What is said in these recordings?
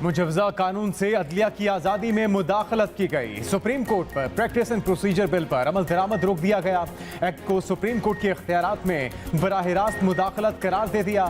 मुजवजा कानून से अदलिया की आज़ादी में मुदाखलत की गई। सुप्रीम कोर्ट पर प्रैक्टिस एंड प्रोसीजर बिल पर अमल दरामद रोक दिया गया। एक्ट को सुप्रीम कोर्ट के इख्तियारात में बराह रास्त मुदाखलत करार दे दिया।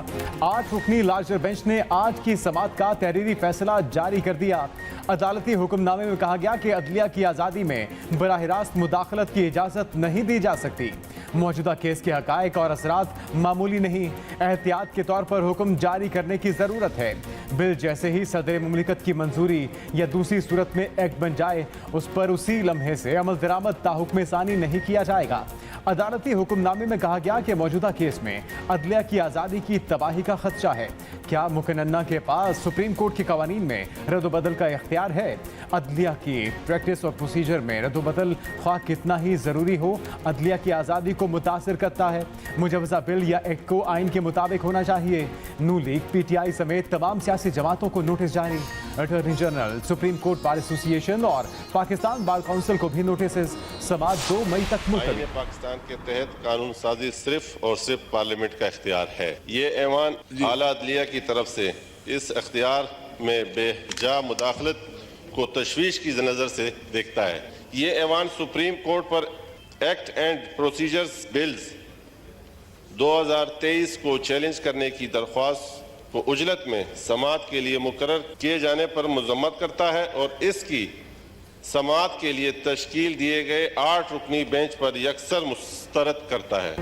8 रुकनी लार्जर बेंच ने आज की समाअत का तहरीरी फैसला जारी कर दिया। अदालती हुक्मनामे में कहा गया कि अदलिया की आज़ादी में बराह रास्त मुदाखलत की इजाज़त नहीं दी जा सकती। मौजूदा केस के हक़ाइक़ और असरात मामूली नहीं, एहतियात के तौर पर हुक्म जारी करने की ज़रूरत है। बिल जैसे ही सदर मुमलिकत की मंजूरी या दूसरी सूरत में एक्ट बन जाए, उस पर उसी लम्हे से अमल दरामद ताहुक्म सानी नहीं किया जाएगा। अदालती हुक्मनामे में कहा गया कि मौजूदा केस में अदलिया की आज़ादी की तबाही का खदशा है। क्या मुकन्ना के पास सुप्रीम कोर्ट के कवानीन में रद्द-ओ-बदल का इख्तियार है? अदलिया की प्रैक्टिस और प्रोसीजर में रद्द-ओ-बदल ख्वाह कितना ही ज़रूरी हो, अदलिया की आज़ादी को मुतासिर करता है। मुजवजा बिल या एक्ट को आइन के मुताबिक होना चाहिए। नू लीग, PTI समेत तमाम सियासी जमातों को नोटिस जारी। Attorney general, supreme court bar association और पाकिस्तान बार काउंसिल को भी नोटिस। समाअत 2 मई तक मुलतवी। पाकिस्तान के तहत कानून साजी सिर्फ और सिर्फ पार्लियामेंट का इख्तियार है। ये ऐवान आला अदलिया की तरफ से इस इख्तियार में बेजा मुदाखलत को तशवीश की नज़र से देखता है। ये ऐवान सुप्रीम कोर्ट पर एक्ट एंड प्रोसीजर्स बिल्स 2023 को चैलेंज करने की दरख्वास्त को उजलत में समाअत के लिए मुकर्रर किए जाने पर मजम्मत करता है और इसकी समाअत के लिए तश्कील दिए गए 8 रुकनी बेंच पर यकसर मुस्तरद करता है।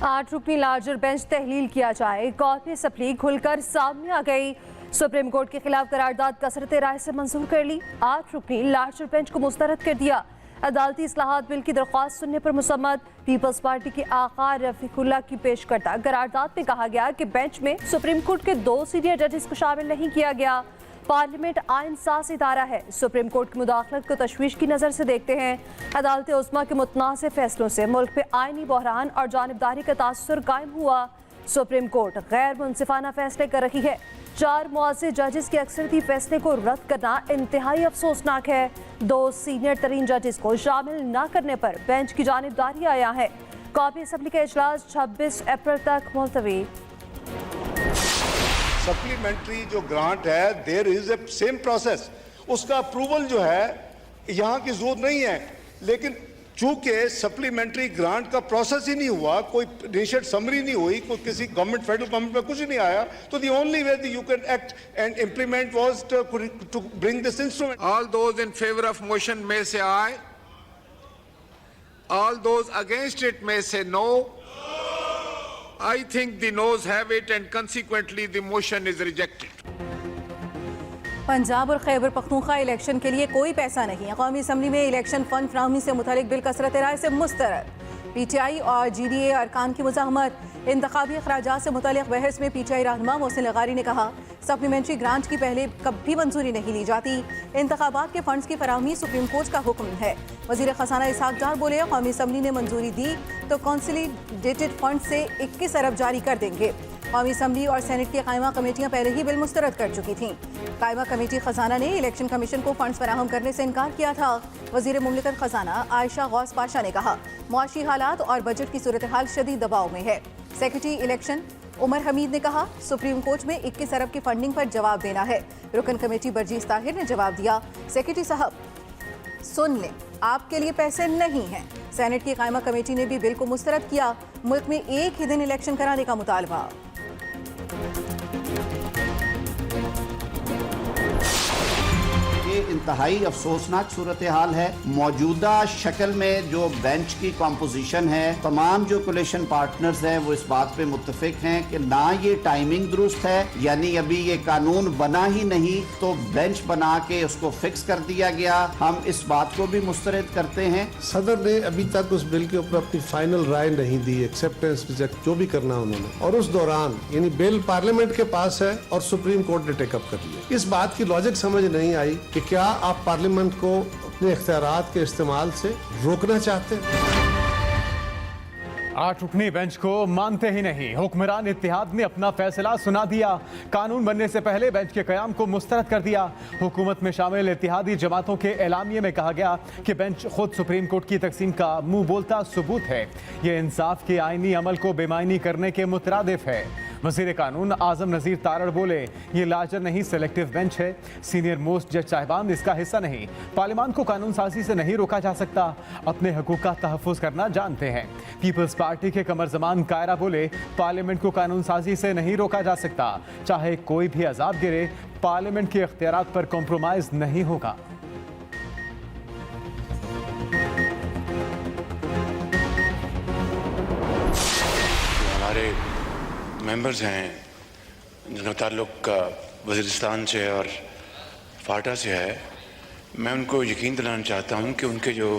8 रुकनी लार्जर बेंच तहलील किया जाए। कौमी असम्बली खुलकर सामने आ गई। सुप्रीम कोर्ट के खिलाफ करारदाद कसरत राय से मंजूर कर ली। 8 रुकनी लार्जर बेंच को मुस्तरद कर दिया। अदालती इस्लाहात बिल की दरख्वास्त सुनने पर मुसम्मत। पीपल्स पार्टी के आका रफीकुल्ला की पेश करता करारदाद में कहा गया कि बेंच में सुप्रीम कोर्ट के 2 सीनियर जजेस को शामिल नहीं किया गया। पार्लियामेंट आइन साज इदारा है। सुप्रीम कोर्ट की मुदाखलत को तशवीश की नज़र से देखते हैं। अदालत उस्मा के मुतनाज़ फैसलों से मुल्क पे आइनी बहरान और जानिबदारी का तासुर कायम हुआ। सुप्रीम कोर्ट गैर मुनसिफाना फैसले कर रही है। 4 मुआज़िज़ जजेस के अक्सरियती फैसले को रद्द करना इंतहाई अफसोसनाक है। 2 सीनियर तरीन जजेस को शामिल न करने पर बेंच की जानिबदारी आया है। कौमी असम्बली का इजलास 26 अप्रैल तक मुलतवी। सप्लीमेंट्री जो ग्रांट है, there is a same process, उसका अप्रूवल जो है यहाँ की जरूरत नहीं है। लेकिन चूंकि सप्लीमेंट्री ग्रांट का प्रोसेस ही नहीं हुआ, कोई इनिशियल समरी नहीं हुई, कोई किसी गवर्नमेंट फेडरल गवर्नमेंट में कुछ नहीं आया, तो the only way you can act and implement was to bring this instrument. All those in favour of motion में से आए, ऑल दोज अगेंस्ट इट में से no. I think the noes have it and consequently the motion is rejected. Punjab और Khyber Pakhtunkhwa election के लिए कोई पैसा नहीं। कौमी असम्बली में इलेक्शन फंड फ्राहमी से मुतालिक बिल कसरत राय से मुस्तरद। PTI और GDA अरकान की मुज़ाहमत। इंतखाबी अखराजात से मुतालिक बहस में PTI रहनुमा मोहसिन लगारी ने कहा, सप्लीमेंट्री ग्रांट की पहले कभी मंजूरी नहीं ली जाती। इंतखाबात के फंड्स की फराहमी सुप्रीम कोर्ट का हुक्म है। वज़ीर ख़जाना इसहाक डार बोले, कौमी असम्बली ने मंजूरी दी तो कंसोलिडेटेड फंड से 21 अरब जारी कर देंगे। कौमी असम्बली और सेनेट की कायमा कमेटियाँ पहले ही बिल मुस्तरद कर चुकी थीं। कायमा कमेटी खजाना ने इलेक्शन कमीशन को फंड्स फराहम करने से इनकार किया था। वज़ीर मुमलिकत खजाना आयशा गौस पाशा ने कहा, मुआशी हालात और बजट की सूरत हाल शदीद दबाव में है। सेक्रेटरी इलेक्शन उमर हमीद ने कहा, सुप्रीम कोर्ट में 21 अरब की फंडिंग पर जवाब देना है। रुकन कमेटी बरजीस ताहिर ने जवाब दिया, सेक्रेटरी साहब सुन लें, आपके लिए पैसे नहीं हैं। सेनेट की कायमा कमेटी ने भी बिल को मुस्तरद किया। मुल्क में एक ही दिन इलेक्शन कराने का मुतालबा। इंतहाई अफसोसनाक सूरत हाल है। मौजूदा शक्ल में जो बेंच की कॉम्पोजिशन है, तमाम जो कोलिशन पार्टनर्स हैं वो इस बात पे मुत्तफिक हैं कि ना ये टाइमिंग दुरुस्त है, यानी अभी ये कानून बना ही नहीं तो बेंच बना के उसको फिक्स कर दिया गया। हम इस बात को भी मुस्तरद करते हैं। सदर ने अभी तक उस बिल के ऊपर अपनी फाइनल राय नहीं दी, एक्सेप्टेंस रिजेक्ट जो भी करना उन्होंने, और उस दौरान यानी बिल पार्लियामेंट के पास है और सुप्रीम कोर्ट ने टेकअप कर लिया। इस बात की लॉजिक समझ नहीं आई कि क्या आप पार्लियामेंट को अपने इख्तियारात के इस्तेमाल से रोकना चाहते हैं? 8 रुकनी बेंच को मानते ही नहीं। हुक्मरान इत्तेहाद ने अपना फैसला सुना दिया। कानून बनने से पहले बेंच के कयाम को मुस्तरद कर दिया। हुकूमत में शामिल इत्तेहादी जमातों के एलामिये में कहा गया कि बेंच खुद सुप्रीम कोर्ट की तकसीम का मुंह बोलता सबूत है। ये इंसाफ के आईनी अमल को बेमायनी करने के मुतरादिफ है। वजीर कानून आजम नज़ीर तारड़ बोले, ये लार्जर नहीं सेलेक्टिव बेंच है, सीनियर मोस्ट जज साहिबान इसका हिस्सा नहीं। पार्लियामान को कानून साजी से नहीं रोका जा सकता, अपने हकूक का तहफ़्फ़ुज़ करना जानते हैं। पीपल्स पार्टी के कमर जमान कायरा बोले, पार्लियामेंट को कानून साजी से नहीं रोका जा सकता, चाहे कोई भी अजाब गिरे, पार्लियामेंट के इख्तियारात पर कॉम्प्रोमाइज नहीं होगा। हमारे मेंबर्स हैं जिनका ताल्लुक वज़ीरिस्तान से और फाटा से है, मैं उनको यकीन दिलाना चाहता हूं कि उनके जो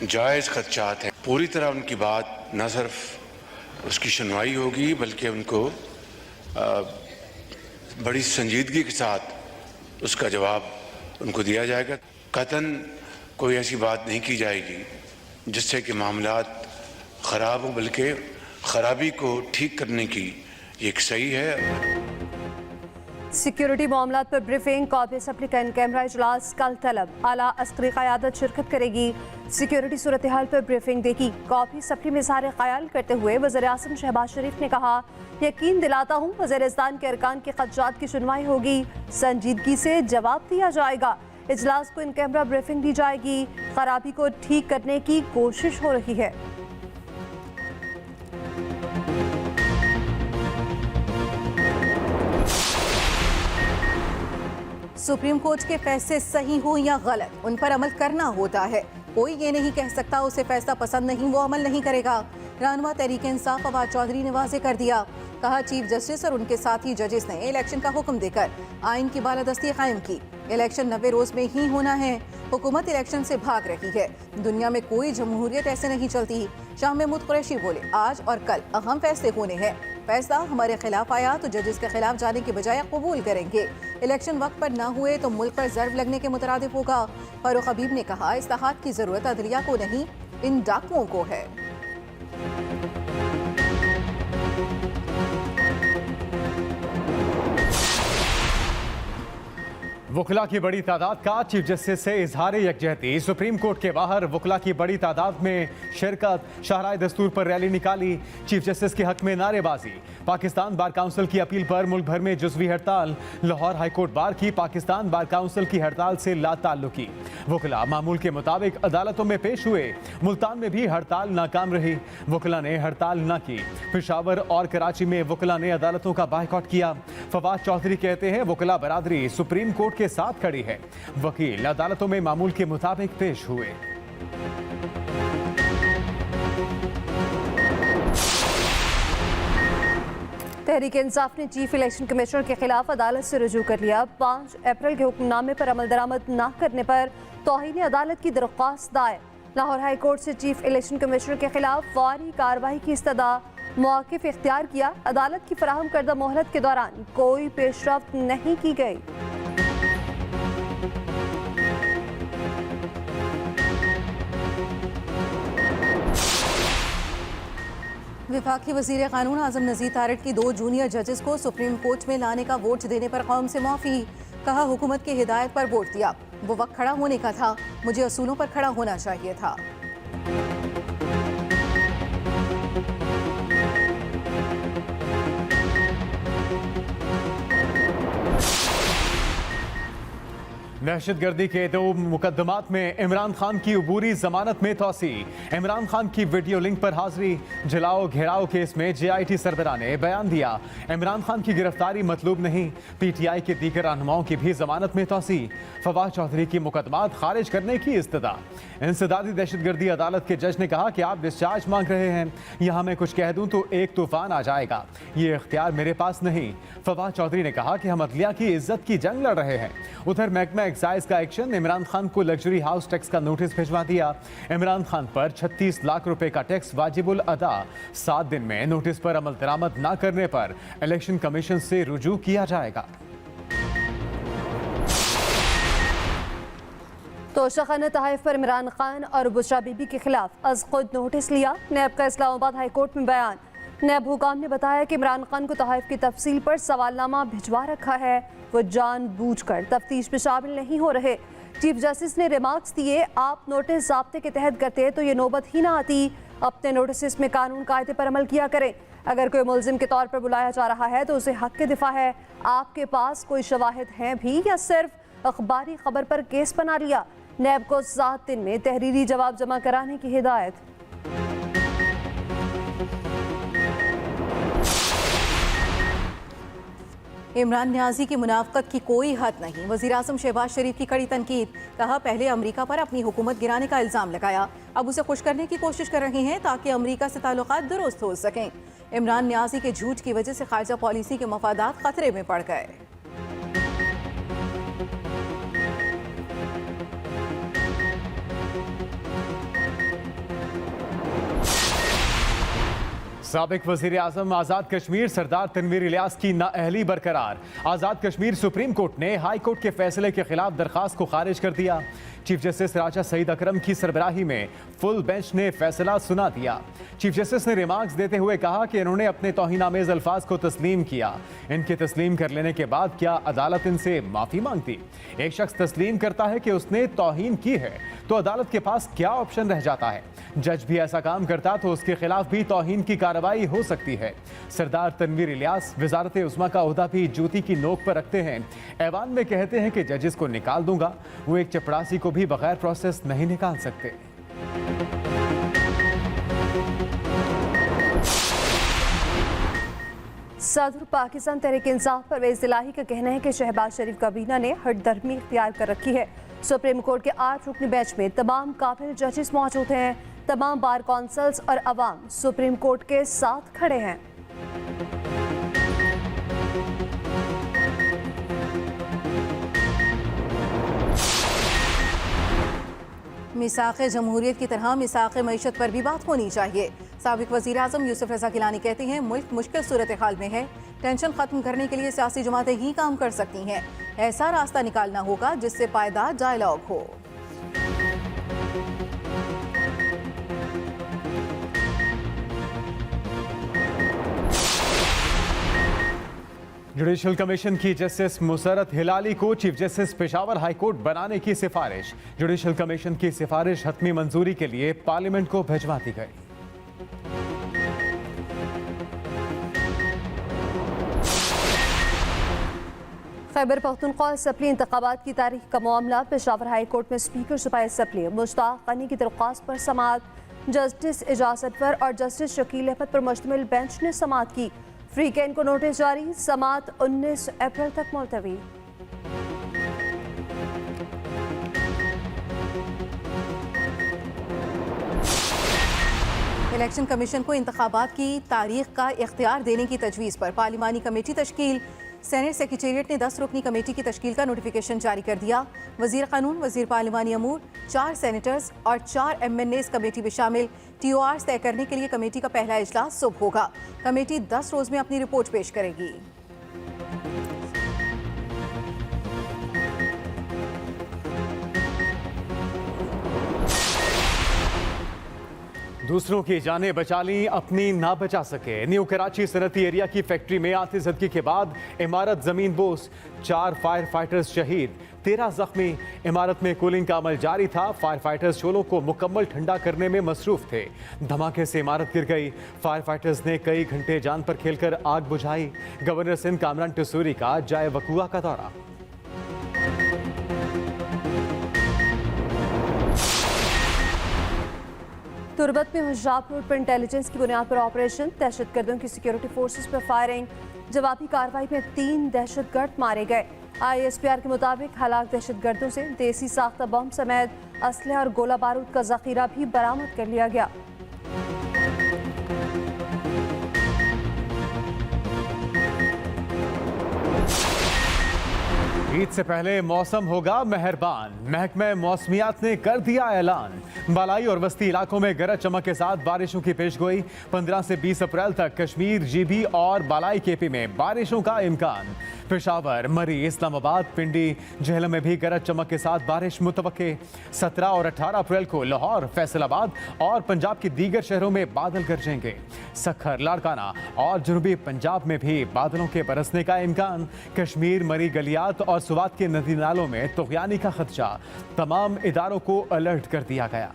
जायज़ ख़दशात हैं पूरी तरह उनकी बात न सिर्फ उसकी सुनवाई होगी बल्कि उनको बड़ी संजीदगी के साथ उसका जवाब उनको दिया जाएगा। कतन कोई ऐसी बात नहीं की जाएगी जिससे कि मामलात ख़राब हो, बल्कि खराबी को ठीक करने की ये एक सही है। सिक्योरिटी मामलात पर briefing, copy supply in camera इजलास कल तलब, आला अस्करी क़यादत शिरकत करेगी। सिक्योरिटी सूरत हाल पर ब्रीफिंग देगी। कॉपी सप्ली में इज़हार ख्याल करते हुए वज़ीर आज़म शहबाज शरीफ ने कहा, यकीन दिलाता हूँ वज़ीरिस्तान के अरकान के ख़दशात की सुनवाई होगी, संजीदगी से जवाब दिया जाएगा। इजलास को इन कैमरा ब्रीफिंग दी जाएगी। खराबी को ठीक करने की कोशिश हो रही है। सुप्रीम कोर्ट के फैसले सही हो या गलत, उन पर अमल करना होता है। कोई ये नहीं कह सकता उसे फैसला पसंद नहीं, वो अमल नहीं करेगा। रहनुमा तहरीक इंसाफ फवाद चौधरी ने वाज़ेह कर दिया, कहा चीफ जस्टिस और उनके साथी जजेस ने इलेक्शन का हुक्म देकर आइन की बालादस्ती कायम की। इलेक्शन 90 रोज में ही होना है। हुकूमत इलेक्शन से भाग रही है। दुनिया में कोई जमहूरियत ऐसे नहीं चलती। शाह महमूद कुरैशी बोले, आज और कल अहम फैसले होने हैं। फैसला हमारे खिलाफ आया तो जजेस के खिलाफ जाने के बजाय कबूल करेंगे। इलेक्शन वक्त पर ना हुए तो मुल्क पर ज़र्ब लगने के मुतरादिफ होगा। फारूक हबीब ने कहा, इस्लाहात की ज़रूरत अदलिया को नहीं, इन डाकुओं को है। वकला की बड़ी तादाद का चीफ जस्टिस से इजहार यकजहती। सुप्रीम कोर्ट के बाहर वकला की बड़ी तादाद में शिरकत, शाहराए दस्तूर पर रैली निकाली, चीफ जस्टिस के हक में नारेबाजी। पाकिस्तान बार काउंसिल की अपील पर मुल्क भर में जुज़वी हड़ताल। लाहौर हाईकोर्ट बार की पाकिस्तान बार काउंसिल की हड़ताल से लाताल्लुकी। वकला मामूल के मुताबिक अदालतों में पेश हुए। मुल्तान में भी हड़ताल नाकाम रही, वकला ने हड़ताल न की। पेशावर और कराची में वकला ने अदालतों का बायकॉट किया। फवाद चौधरी कहते हैं, वकला बरादरी सुप्रीम कोर्ट के साथ खड़ी है। वकील अदालतों में मामूल के मुताबिक पेश हुए। तहरीक इंसाफ ने चीफ इलेक्शन कमिश्नर के खिलाफ अदालत से रुजू कर लिया। 5 अप्रैल के हुक्मनामे पर अमल दरामद न करने पर तौहीन अदालत की दरख्वास्त दायर। लाहौर हाई कोर्ट से चीफ इलेक्शन कमिश्नर के खिलाफ फौरी कार्रवाई की इस्तदा। मौक़िफ़ इख्तियार किया, अदालत की फराहम करदा मोहलत के दौरान कोई पेशरफ्त नहीं की गई। विफाकी वज़ीर कानून आजम नज़ीर तारड़ की 2 जूनियर जजेस को सुप्रीम कोर्ट में लाने का वोट देने पर कौम से माफ़ी। कहा, हुकूमत की हिदायत पर वोट दिया, वो वक्त खड़ा होने का था, मुझे असूलों पर खड़ा होना चाहिए था। दहशतगर्दी के 2 मुकदमात में इमरान खान की अबूरी जमानत में तोसी। इमरान खान की वीडियो लिंक पर हाजिरी। जलाओ घेराव केस में JIT सरबराह ने बयान दिया, इमरान खान की गिरफ्तारी मतलूब नहीं। PTI के दीगर रहनुमाओं की भी जमानत में तोसी। फवाद चौधरी की मुकदमात खारिज करने की इस्तदा। इंसदादी दहशतगर्दी अदालत के जज ने कहा कि आप डिस्चार्ज मांग रहे हैं, यहाँ मैं कुछ कह दूँ तो एक तूफान आ जाएगा, ये इख्तियार मेरे पास नहीं। फवाद चौधरी ने कहा कि हम अदलिया की इज्जत की जंग लड़ रहे हैं। उधर महकमा एक्साइज का एक्शन, इमरान खान को लग्जरी हाउस टैक्स का नोटिस भिजवा दिया। इमरान खान पर 36 लाख रुपए का टैक्स वाजिबुल अदा। 7 दिन में नोटिस पर अमल दरामद न करने पर इलेक्शन कमीशन से रुजू किया जाएगा। तोशाखाना तहफ़ पर इमरान खान और बुशरा बीबी के खिलाफ अज खुद नोटिस लिया। नैब का इस्लामाबाद हाईकोर्ट में बयान। नैब हुकाम ने बताया कि इमरान खान को तहफ़ की तफसील पर सवालनामा भिजवा रखा है, वो जानबूझकर तफ्तीश में शामिल नहीं हो रहे। चीफ जस्टिस ने रिमार्क्स दिए, आप नोटिस ज़ाब्ते के तहत करते तो ये नौबत ही ना आती। अपने नोटिस में कानून कायदे पर अमल किया करें। अगर कोई मुलजिम के तौर पर बुलाया जा रहा है तो उसे हक के दिफा है। आपके पास कोई शवाहिद हैं भी या सिर्फ अखबारी खबर पर केस बना लिया? नैब को 7 दिन में तहरीरी जवाब जमा कराने की हिदायत। इमरान न्याजी की मुनाफकत की कोई हद नहीं। वज़ीर आज़म शहबाज शरीफ की कड़ी तनकीद। कहा पहले अमरीका पर अपनी हुकूमत गिराने का इल्ज़ाम लगाया, अब उसे खुश करने की कोशिश कर रहे हैं ताकि अमरीका से ताल्लुकात दुरुस्त हो सकें। इमरान न्याजी के झूठ की वजह से खारजा पॉलिसी के मफादात खतरे में पड़ गए। साबिक वज़ीर आज़म आज़ाद कश्मीर सरदार तनवीर इलियास की नाअहली बरकरार। आज़ाद कश्मीर सुप्रीम कोर्ट ने हाई कोर्ट के फैसले के खिलाफ दरखास्त को खारिज कर दिया। चीफ जस्टिस राजा सईद अकरम की सरबराही में फुल बेंच ने फैसला सुना दिया। चीफ जस्टिस ने रिमार्क्स देते हुए कहा कि इन्होंने अपने तौहीनामेज़ अल्फाज को तस्लीम किया। इनके तस्लीम कर लेने के बाद क्या अदालत इनसे माफ़ी मांगती? एक शख्स तस्लीम करता है कि उसने तौहीन की है तो अदालत के पास क्या ऑप्शन रह जाता है? जज भी ऐसा काम करता तो उसके खिलाफ भी तौहीन की कार्रवाई हो सकती है। सरदार तनवीर इलियास वजारत उस्मा का ओहदा भी जूती की नोक पर रखते हैं। ऐवान में कहते हैं कि जजेस को निकाल दूंगा, वो एक चपरासी को भी बगैर प्रोसेस नहीं निकाल सकते। सदर पाकिस्तान तहरीक इंसाफ परवेज इलाही का कहना है कि शहबाज शरीफ काबीना ने हटदर्मी इख्तियार कर रखी है। सुप्रीम कोर्ट के 8 रुकनी बेंच में तमाम काबिल जजेस मौजूद हैं। तमाम बार कौंसल्स और अवाम सुप्रीम कोर्ट के साथ खड़े हैं। मिसाक़े जमहूरियत की तरह मिसाक़े मईशत पर भी बात होनी चाहिए। साबिक वज़ीर आज़म यूसुफ रज़ा गिलानी कहते हैं मुल्क मुश्किल सूरत हाल में है, टेंशन ख़त्म करने के लिए सियासी जमातें ही काम कर सकती हैं। ऐसा रास्ता निकालना होगा जिससे पायदार डायलॉग हो। जुडिशल कमीशन की जस्टिस मुसरत हिलाली को chief justice Peshawar high court बनाने की सिफारिश। जुडिशल कमीशन की सिफारिश हतमी मंजूरी के लिए पार्लियामेंट को भिजवा दी गई। खैबर पख्तूनख्वा असम्बली इंतखाबात की तारीख का मामला पेशावर हाई कोर्ट में स्पीकर सूबाई असम्बली मुश्ताक गनी की दरख्वास्त पर समाअत। जस्टिस इजाजतवर और जस्टिस शकील अहमद पर मुश्तमिल बेंच ने समाअत की। फ्री कैन को नोटिस जारी, समाअत 19 अप्रैल तक मुलतवी। इलेक्शन कमीशन को इंतखाबात की तारीख का इख्तियार देने की तजवीज़ पर पार्लिमानी कमेटी तश्कील। सेनेट सेक्रेटेरिएट ने 10 रुकनी कमेटी की तश्कील का नोटिफिकेशन जारी कर दिया। वज़ीर कानून, वज़ीर पार्लिमानी अमूर, 4 सेनेटर्स और 4 MNA इस कमेटी में शामिल। TORs तय करने के लिए कमेटी का पहला इजलास सुबह होगा। कमेटी 10 रोज में अपनी रिपोर्ट पेश करेगी। दूसरों की जानें बचा ली, अपनी ना बचा सके। न्यू कराची सनती एरिया की फैक्ट्री में आतिशबाजी के बाद इमारत जमीन बोस, 4 फायर फाइटर्स शहीद, 13 जख्मी। इमारत में कूलिंग का अमल जारी था। फायर फाइटर्स शोलों को मुकम्मल ठंडा करने में मसरूफ थे। धमाके से इमारत गिर गई। फायर फाइटर्स ने कई घंटे जान पर खेलकर आग बुझाई। गवर्नर सिंध कामरान टसूरी का जाए वकुआ का दौरा। तुरबत में हुजाब रोड पर इंटेलिजेंस की बुनियाद पर ऑपरेशन। दहशतगर्दों की सिक्योरिटी फोर्सेस पर फायरिंग। जवाबी कार्रवाई में 3 दहशतगर्द मारे गए। ISPR के मुताबिक हलाक दहशतगर्दों से देसी साख्ता बम समेत असलहा और गोला बारूद का जखीरा भी बरामद कर लिया गया। ईद से पहले मौसम होगा मेहरबान, महकमा मौसमियात ने कर दिया ऐलान। बालाई और वस्ती इलाकों में गरज चमक के साथ बारिशों की पेशगोई। 15 से 20 अप्रैल तक कश्मीर, GB और बालाई KP में बारिशों का इम्कान। पेशावर, मरी, इस्लामाबाद, पिंडी, झेलम में भी गरज चमक के साथ बारिश मुतवक्के। 17 और 18 अप्रैल को लाहौर, फैसलाबाद और पंजाब के दीगर शहरों में बादल गरजेंगे। सखर, लाड़काना और जनूबी पंजाब में भी बादलों के बरसने का इम्कान। कश्मीर, मरी, गलियात और सुवात के नदी नालों में तुग़यानी का खदशा। तमाम इदारों को अलर्ट कर दिया गया।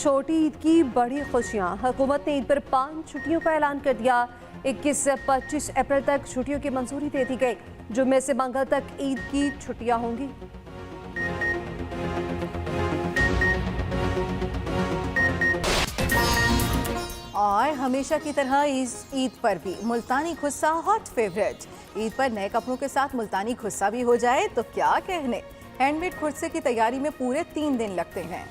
छोटी ईद की बड़ी खुशियां। हुकूमत ने ईद पर 5 छुट्टियों का ऐलान कर दिया। 21 से 25 अप्रैल तक छुट्टियों की मंजूरी दे दी गई। जुम्मे से मंगल तक ईद की छुट्टियां होंगी। और हमेशा की तरह इस ईद पर भी मुल्तानी खुस्सा हॉट फेवरेट। ईद पर नए कपड़ों के साथ मुल्तानी खुस्सा भी हो जाए तो क्या कहने। हैंडमेड खुस्से की तैयारी में पूरे 3 दिन लगते हैं।